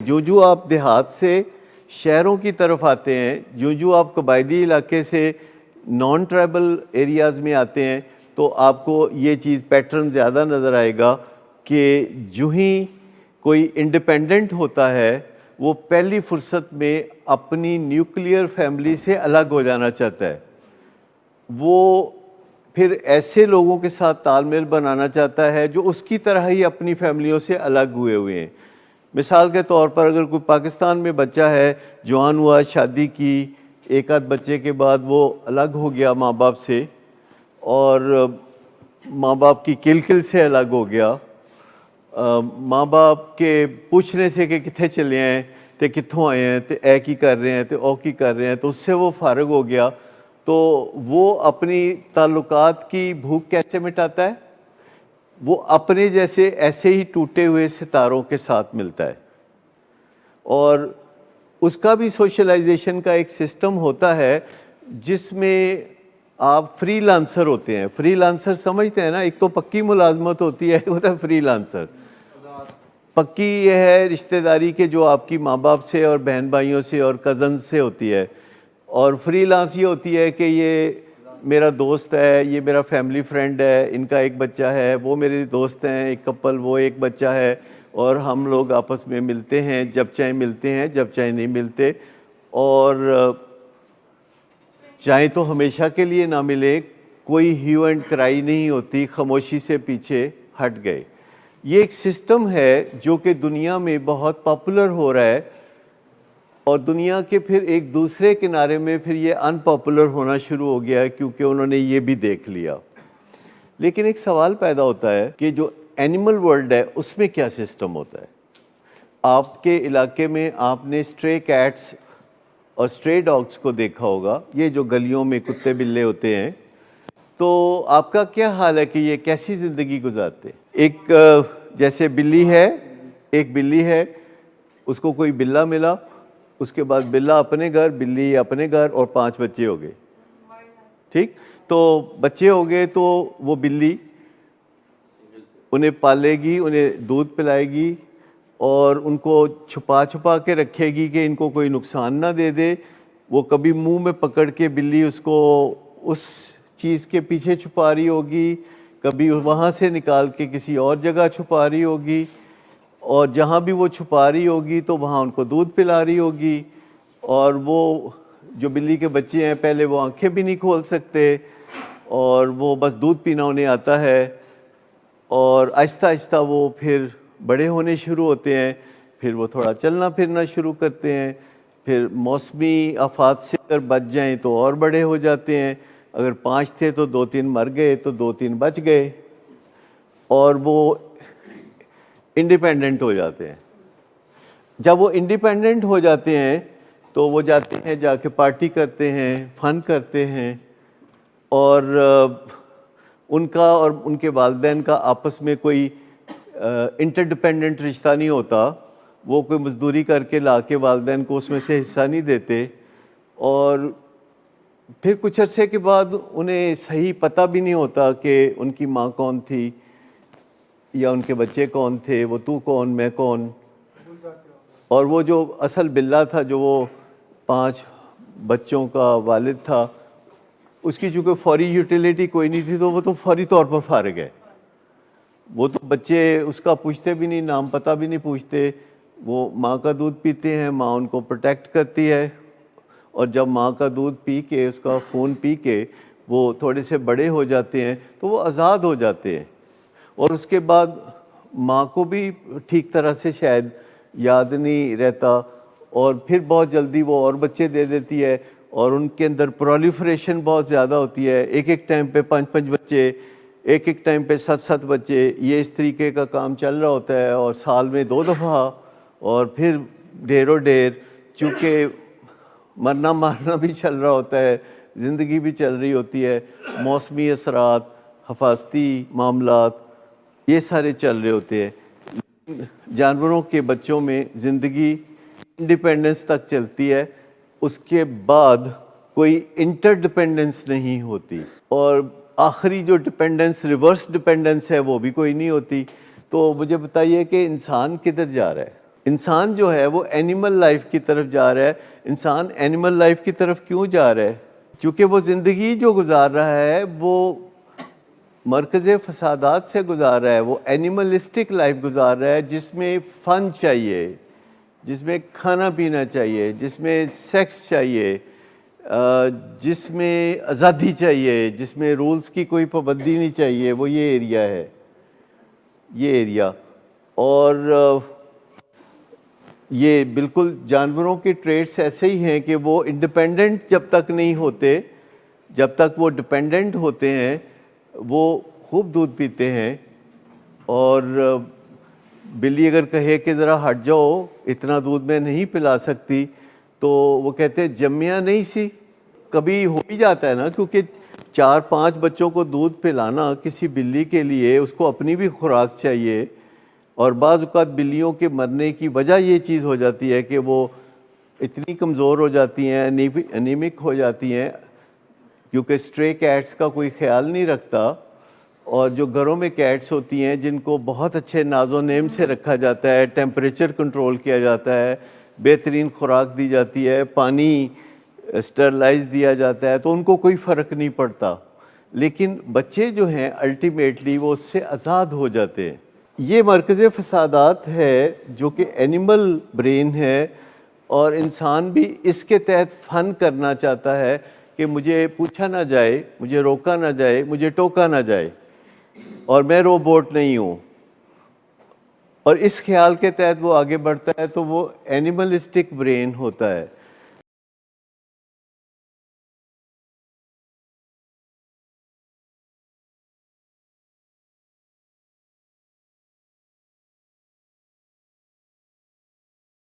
جو جو آپ دیہات سے شہروں کی طرف آتے ہیں، جو جو آپ قبائلی علاقے سے نان ٹرائبل ایریاز میں آتے ہیں، تو آپ کو یہ چیز پیٹرن زیادہ نظر آئے گا کہ جو ہی کوئی انڈیپینڈنٹ ہوتا ہے وہ پہلی فرصت میں اپنی نیوکلیئر فیملی سے الگ ہو جانا چاہتا ہے. وہ پھر ایسے لوگوں کے ساتھ تال میل بنانا چاہتا ہے جو اس کی طرح ہی اپنی فیملیوں سے الگ ہوئے ہیں. مثال کے طور پر اگر کوئی پاکستان میں بچہ ہے، جوان ہوا، شادی کی، ایک آدھ بچے کے بعد وہ الگ ہو گیا ماں باپ سے، اور ماں باپ کی کل سے الگ ہو گیا، ماں باپ کے پوچھنے سے کہ کتنے چلے ہیں تے کتھوں آئے ہیں تے اے کی کر رہے ہیں تے او کی کر رہے ہیں، تو اس سے وہ فارغ ہو گیا. تو وہ اپنی تعلقات کی بھوک کیسے مٹاتا ہے؟ وہ اپنے جیسے ایسے ہی ٹوٹے ہوئے ستاروں کے ساتھ ملتا ہے، اور اس کا بھی سوشلائزیشن کا ایک سسٹم ہوتا ہے جس میں آپ فری لانسر ہوتے ہیں. فری لانسر سمجھتے ہیں نا؟ ایک تو پکی ملازمت ہوتی ہے، ایک ہوتا ہے فری لانسر. پکی یہ ہے رشتہ داری کے جو آپ کی ماں باپ سے اور بہن بھائیوں سے اور کزن سے ہوتی ہے، اور فری لانس یہ ہوتی ہے کہ یہ میرا دوست ہے، یہ میرا فیملی فرینڈ ہے، ان کا ایک بچہ ہے، وہ میرے دوست ہیں ایک کپل، وہ ایک بچہ ہے، اور ہم لوگ آپس میں ملتے ہیں جب چاہے ملتے ہیں، جب چاہے نہیں ملتے، اور چاہے تو ہمیشہ کے لیے نہ ملے. کوئی ہیو اینڈ کرائی نہیں ہوتی، خاموشی سے پیچھے ہٹ گئے. یہ ایک سسٹم ہے جو کہ دنیا میں بہت پاپولر ہو رہا ہے، اور دنیا کے پھر ایک دوسرے کنارے میں پھر یہ ان پاپولر ہونا شروع ہو گیا ہے، کیونکہ انہوں نے یہ بھی دیکھ لیا. لیکن ایک سوال پیدا ہوتا ہے کہ جو اینیمل ورلڈ ہے اس میں کیا سسٹم ہوتا ہے؟ آپ کے علاقے میں آپ نے اسٹرے کیٹس اور اسٹرے ڈاگس کو دیکھا ہوگا، یہ جو گلیوں میں کتے بلے ہوتے ہیں. تو آپ کا کیا حال ہے کہ یہ کیسی زندگی گزارتے؟ ایک جیسے بلی ہے، ایک بلی ہے، اس کو کوئی بلا ملا، اس کے بعد بلا اپنے گھر، بلی اپنے گھر، اور 5 بچے ہو گئے. ٹھیک، تو بچے ہو گئے تو وہ بلی انہیں پالے گی، انہیں دودھ پلائے گی، اور ان کو چھپا کے رکھے گی کہ ان کو کوئی نقصان نہ دے دے. وہ کبھی منہ میں پکڑ کے بلی اس کو اس چیز کے پیچھے چھپا رہی ہوگی، کبھی وہاں سے نکال کے کسی اور جگہ چھپا رہی ہوگی، اور جہاں بھی وہ چھپا رہی ہوگی تو وہاں ان کو دودھ پلا رہی ہوگی. اور وہ جو بلی کے بچے ہیں پہلے وہ آنکھیں بھی نہیں کھول سکتے، اور وہ بس دودھ پینا انہیں آتا ہے، اور آہستہ آہستہ وہ پھر بڑے ہونے شروع ہوتے ہیں. پھر وہ تھوڑا چلنا پھرنا شروع کرتے ہیں، پھر موسمی آفات سے اگر بچ جائیں تو اور بڑے ہو جاتے ہیں. اگر 5 تھے تو 2-3 مر گئے تو 2-3 بچ گئے، اور وہ انڈیپینڈنٹ ہو جاتے ہیں. جب وہ انڈیپینڈنٹ ہو جاتے ہیں تو وہ جاتے ہیں، جا کے پارٹی کرتے ہیں، فن کرتے ہیں، اور ان کا اور ان کے والدین کا آپس میں کوئی انٹر ڈپینڈنٹ رشتہ نہیں ہوتا. وہ کوئی مزدوری کر کے لا کے والدین کو اس میں سے حصہ نہیں دیتے، اور پھر کچھ عرصے کے بعد انہیں صحیح پتہ بھی نہیں ہوتا کہ ان کی ماں کون تھی یا ان کے بچے کون تھے، وہ تو کون میں کون. اور وہ جو اصل بلا تھا، جو وہ 5 بچوں کا والد تھا، اس کی چونکہ فوری یوٹیلیٹی کوئی نہیں تھی تو وہ تو فوری طور پر فارغ ہے. وہ تو بچے اس کا پوچھتے بھی نہیں، نام پتہ بھی نہیں پوچھتے. وہ ماں کا دودھ پیتے ہیں، ماں ان کو پروٹیکٹ کرتی ہے، اور جب ماں کا دودھ پی کے، اس کا خون پی کے وہ تھوڑے سے بڑے ہو جاتے ہیں تو وہ آزاد ہو جاتے ہیں. اور اس کے بعد ماں کو بھی ٹھیک طرح سے شاید یاد نہیں رہتا، اور پھر بہت جلدی وہ اور بچے دے دیتی ہے، اور ان کے اندر پرولیفریشن بہت زیادہ ہوتی ہے. ایک ٹائم پہ 5 بچے، ایک ٹائم پہ 7 بچے، یہ اس طریقے کا کام چل رہا ہوتا ہے، اور سال میں 2 دفعہ، اور پھر ڈھیر و ڈھیر. چونکہ مرنا مارنا بھی چل رہا ہوتا ہے، زندگی بھی چل رہی ہوتی ہے، موسمی اثرات، حفاظتی معاملات، یہ سارے چل رہے ہوتے ہیں. جانوروں کے بچوں میں زندگی انڈیپینڈنس تک چلتی ہے، اس کے بعد کوئی انٹر ڈپینڈنس نہیں ہوتی، اور آخری جو ڈپینڈنس، ریورس ڈپینڈنس ہے، وہ بھی کوئی نہیں ہوتی. تو مجھے بتائیے کہ انسان کدھر جا رہا ہے؟ انسان جو ہے وہ اینیمل لائف کی طرف جا رہا ہے. انسان اینیمل لائف کی طرف کیوں جا رہا ہے؟ چونکہ وہ زندگی جو گزار رہا ہے وہ مرکز فسادات سے گزار رہا ہے، وہ اینیملسٹک لائف گزار رہا ہے جس میں فن چاہیے، جس میں کھانا پینا چاہیے، جس میں سیکس چاہیے، جس میں آزادی چاہیے، جس میں رولز کی کوئی پابندی نہیں چاہیے. وہ یہ ایریا ہے، یہ ایریا. اور یہ بالکل جانوروں کے ٹریٹس ایسے ہی ہیں کہ وہ انڈیپینڈنٹ جب تک نہیں ہوتے، جب تک وہ ڈیپینڈنٹ ہوتے ہیں وہ خوب دودھ پیتے ہیں. اور بلی اگر کہے کہ ذرا ہٹ جاؤ اتنا دودھ میں نہیں پلا سکتی تو وہ کہتے ہیں جمیا نہیں سی. کبھی ہو ہی جاتا ہے نا، کیونکہ 4-5 بچوں کو دودھ پلانا کسی بلی کے لیے اس کو اپنی بھی خوراک چاہیے. اور بعض اوقات بلیوں کے مرنے کی وجہ یہ چیز ہو جاتی ہے کہ وہ اتنی کمزور ہو جاتی ہیں، انیمک ہو جاتی ہیں، کیونکہ اسٹرے کیٹس کا کوئی خیال نہیں رکھتا. اور جو گھروں میں کیٹس ہوتی ہیں جن کو بہت اچھے ناز و نیم سے رکھا جاتا ہے، ٹیمپریچر کنٹرول کیا جاتا ہے، بہترین خوراک دی جاتی ہے، پانی اسٹرلائز دیا جاتا ہے، تو ان کو کوئی فرق نہیں پڑتا. لیکن بچے جو ہیں الٹیمیٹلی وہ اس سے آزاد ہو جاتے ہیں. یہ مرکز فسادات ہے جو کہ اینیمل برین ہے، اور انسان بھی اس کے تحت فن کرنا چاہتا ہے کہ مجھے پوچھا نہ جائے، مجھے روکا نہ جائے، مجھے ٹوکا نہ جائے، اور میں روبوٹ نہیں ہوں. اور اس خیال کے تحت وہ آگے بڑھتا ہے تو وہ اینیملسٹک برین ہوتا ہے.